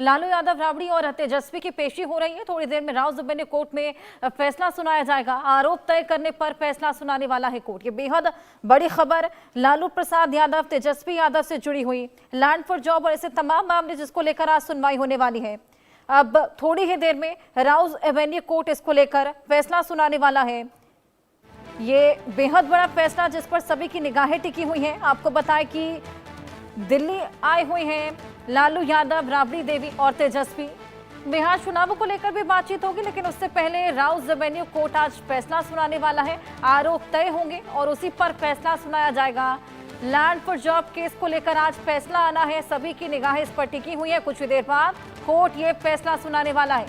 लालू यादव, राबड़ी और तेजस्वी की पेशी हो रही है। थोड़ी देर में राव जुबैनी कोर्ट में फैसला सुनाया जाएगा। आरोप तय करने पर फैसला सुनाने वाला है कोर्ट। ये बेहद बड़ी खबर लालू प्रसाद यादव, तेजस्वी यादव से जुड़ी हुई लैंड फॉर जॉब और ऐसे तमाम मामले जिसको लेकर आज सुनवाई होने वाली है। अब थोड़ी ही देर में राउज एवेन्यू कोर्ट इसको लेकर फैसला सुनाने वाला है। ये बेहद बड़ा फैसला जिस पर सभी की निगाहें टिकी हुई हैं। आपको बताएं कि दिल्ली आए हुए हैं लालू यादव, राबड़ी देवी और तेजस्वी। बिहार चुनावों को लेकर भी बातचीत होगी, लेकिन उससे पहले राउज एवेन्यू कोर्ट आज फैसला सुनाने वाला है। आरोप तय होंगे और उसी पर फैसला सुनाया जाएगा। लैंड फॉर जॉब केस को लेकर आज फैसला आना है। सभी की निगाहें इस पर टिकी हुई है। कुछ ही देर बाद कोर्ट ये फैसला सुनाने वाला है।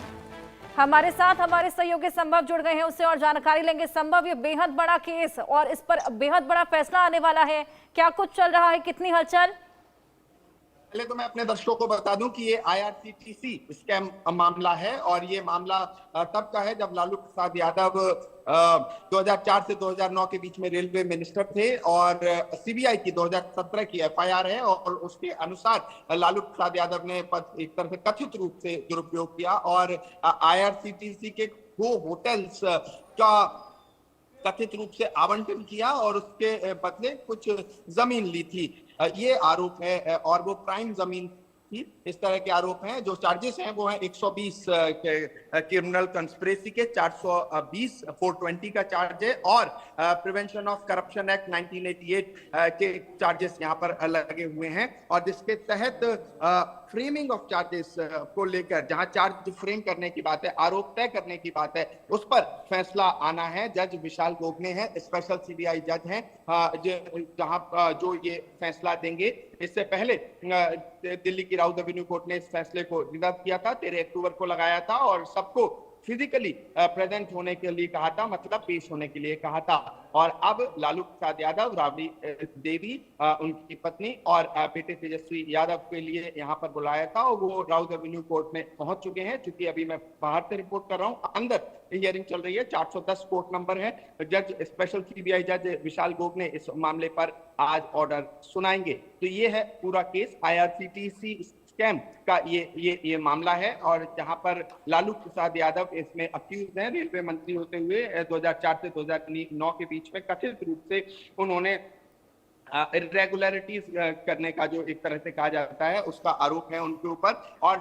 हमारे साथ हमारे सहयोगी संभव जुड़ गए हैं, उससे और जानकारी लेंगे। संभव, ये बेहद बड़ा केस और इस पर बेहद बड़ा फैसला आने वाला है। क्या कुछ चल रहा है, कितनी हलचल? पहले तो मैं अपने दर्शकों को बता दूं कि ये आईआरसीटीसी स्कैम मामला है और ये मामला तब का है जब लालू प्रसाद यादव 2004 से 2009 के बीच में रेलवे मिनिस्टर थे और सीबीआई की 2017 की एफआईआर है और उसके अनुसार लालू प्रसाद यादव ने एक तरह से कथित रूप से दुरुपयोग किया और आईआरसीटीसी के 2 होटल्स का कथित रूप से आवंटन किया और उसके बदले कुछ जमीन ली थी। ये आरोप है और वो प्राइम जमीन थी। इस तरह के आरोप हैं। जो चार्जेस हैं वो हैं 120 क्रिमिनल कंस्पिरेसी के, 420 420 का चार्ज है और प्रिवेंशन ऑफ करप्शन एक्ट 1988 के चार्जेस यहाँ पर लगे हुए हैं और जिसके तहत फ्रेमिंग ऑफ चार्जेस को लेकर जहां चार्ज फ्रेम करने की बात है, आरोप तय करने की बात है, उस पर फैसला आना है। जज विशाल गोगने हैं, स्पेशल सीबीआई जज हैं जहां जो ये फैसला देंगे। इससे पहले दिल्ली की राउज एवेन्यू कोर्ट ने इस फैसले को रिजर्व किया था, 13 अक्टूबर को लगाया था और सबको फिजिकली प्रेजेंट होने के लिए कहा था, मतलब पेश होने के लिए कहा था। और अब लालू प्रसाद यादव, राबड़ी देवी, उनकी पत्नी और बेटे तेजस्वी यादव के लिए यहाँ पर बुलाया था और वो राउज एवेन्यू कोर्ट में पहुंच चुके हैं। चूंकि अभी मैं बाहर से रिपोर्ट कर रहा हूँ, अंदर हियरिंग चल रही है। 410 कोर्ट नंबर है। जज स्पेशल सीबीआई जज विशाल गोगने इस मामले पर आज ऑर्डर सुनाएंगे। तो ये है पूरा केस, आईआरसीटीसी स्कैम का ये मामला है और जहां पर लालू प्रसाद यादव इसमें अक्यूज हैं। रेलवे मंत्री होते हुए 2004 से 2009 के बीच में कथित रूप से उन्होंने इरेगुलरिटीज करने का जो एक तरह से कहा जाता है उसका आरोप है उनके ऊपर। और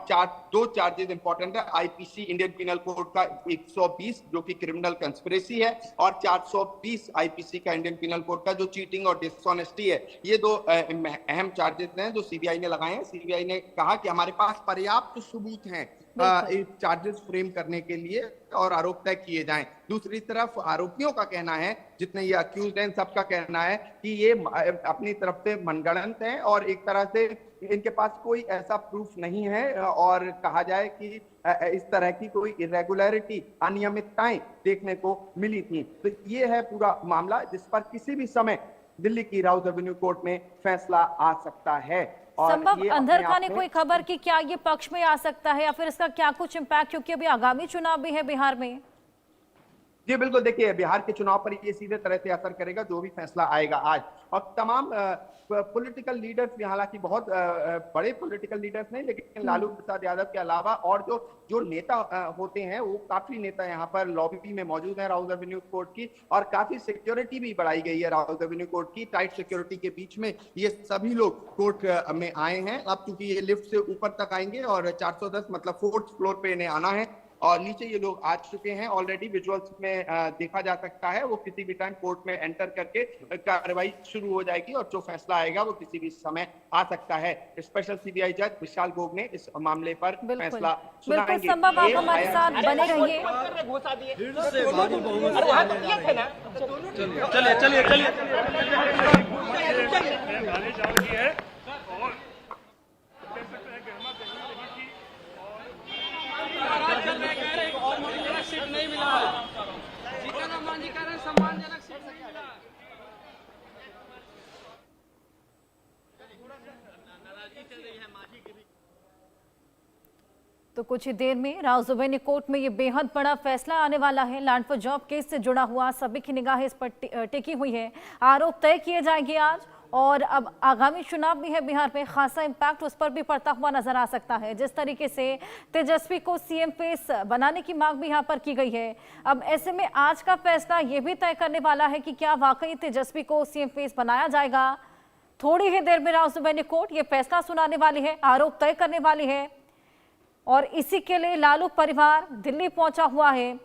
2 चार्जेस इंपॉर्टेंट है। आईपीसी इंडियन पिनल कोड का 120 जो कि क्रिमिनल कंस्पिरेसी है और 420 आईपीसी का इंडियन पिनल कोड का जो चीटिंग और डिसऑनेस्टी है। ये 2 अहम चार्जेस हैं जो सीबीआई ने लगाए हैं। सीबीआई ने कहा कि हमारे पास पर्याप्त सबूत हैं चार्जेस फ्रेम करने के लिए और आरोप तय किए जाएं। दूसरी तरफ आरोपियों का कहना है, जितने ये अक्यूज हैं सबका कहना है कि ये अपनी तरफ से मनगढ़ंत हैं और एक तरह से इनके पास कोई ऐसा प्रूफ नहीं है और कहा जाए कि इस तरह की कोई इरेगुलरिटी, अनियमितताएं देखने को मिली थी। तो ये है पूरा मामला जिस पर किसी भी समय दिल्ली की राउज एवेन्यू कोर्ट में फैसला आ सकता है। संभव, अंदर खाने कोई खबर कि क्या ये पक्ष में आ सकता है या फिर इसका क्या कुछ इम्पैक्ट, क्योंकि अभी आगामी चुनाव भी है बिहार में? जी बिल्कुल, देखिए बिहार के चुनाव पर ये सीधे तरह से असर करेगा जो भी फैसला आएगा आज। और तमाम पॉलिटिकल लीडर्स भी, हालांकि बहुत बड़े पॉलिटिकल लीडर्स नहीं, लेकिन लालू प्रसाद यादव के अलावा और जो नेता होते हैं वो काफी नेता यहाँ पर लॉबी में मौजूद हैं राउज एवेन्यू कोर्ट की और काफी सिक्योरिटी भी बढ़ाई गई है राउज एवेन्यू कोर्ट की। टाइट सिक्योरिटी के बीच में ये सभी लोग कोर्ट में आए हैं। अब चूंकि ये लिफ्ट से ऊपर तक आएंगे और 410 मतलब 4th फ्लोर पे इन्हें आना है और नीचे ये लोग आ चुके हैं। ऑलरेडी विजुअल्स में देखा जा सकता है वो किसी भी टाइम कोर्ट में एंटर करके कार्रवाई शुरू हो जाएगी और जो फैसला आएगा वो किसी भी समय आ सकता है। स्पेशल सीबीआई जज विशाल गोगने इस मामले पर फैसला सुनाएंगे। संभव, आप हमारे साथ बने रहिए। नहीं मिला सम्मानजनक सीट नहीं मिला। तो कुछ ही देर में राउज एवेन्यू कोर्ट में ये बेहद बड़ा फैसला आने वाला है। लैंड फॉर जॉब केस से जुड़ा हुआ सभी की निगाहें इस पर टिकी हुई है। आरोप तय किए जाएंगे आज और अब आगामी चुनाव भी है बिहार में, खासा इम्पैक्ट उस पर भी पड़ता हुआ नजर आ सकता है। जिस तरीके से तेजस्वी को सीएम फेस बनाने की मांग भी यहाँ पर की गई है, अब ऐसे में आज का फैसला ये भी तय करने वाला है कि क्या वाकई तेजस्वी को सीएम फेस बनाया जाएगा। थोड़ी ही देर में राव सुब्रमण्य कोर्ट ये फैसला सुनाने वाली है, आरोप तय करने वाली है और इसी के लिए लालू परिवार दिल्ली पहुंचा हुआ है।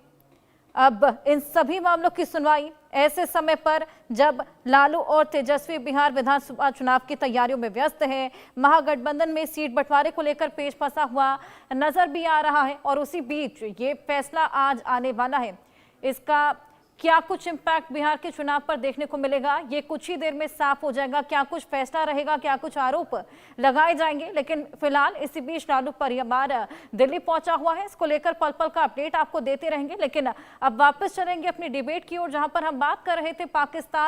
अब इन सभी मामलों की सुनवाई ऐसे समय पर जब लालू और तेजस्वी बिहार विधानसभा चुनाव की तैयारियों में व्यस्त है, महागठबंधन में सीट बंटवारे को लेकर पेच फंसा हुआ नजर भी आ रहा है और उसी बीच ये फैसला आज आने वाला है। इसका क्या कुछ इम्पैक्ट बिहार के चुनाव पर देखने को मिलेगा, ये कुछ ही देर में साफ हो जाएगा। क्या कुछ फैसला रहेगा, क्या कुछ आरोप लगाए जाएंगे, लेकिन फिलहाल इसी बीच लालू परिवार दिल्ली पहुंचा हुआ है। इसको लेकर पल पल का अपडेट आपको देते रहेंगे। लेकिन अब वापस चलेंगे अपनी डिबेट की ओर, जहां पर हम बात कर रहे थे पाकिस्तान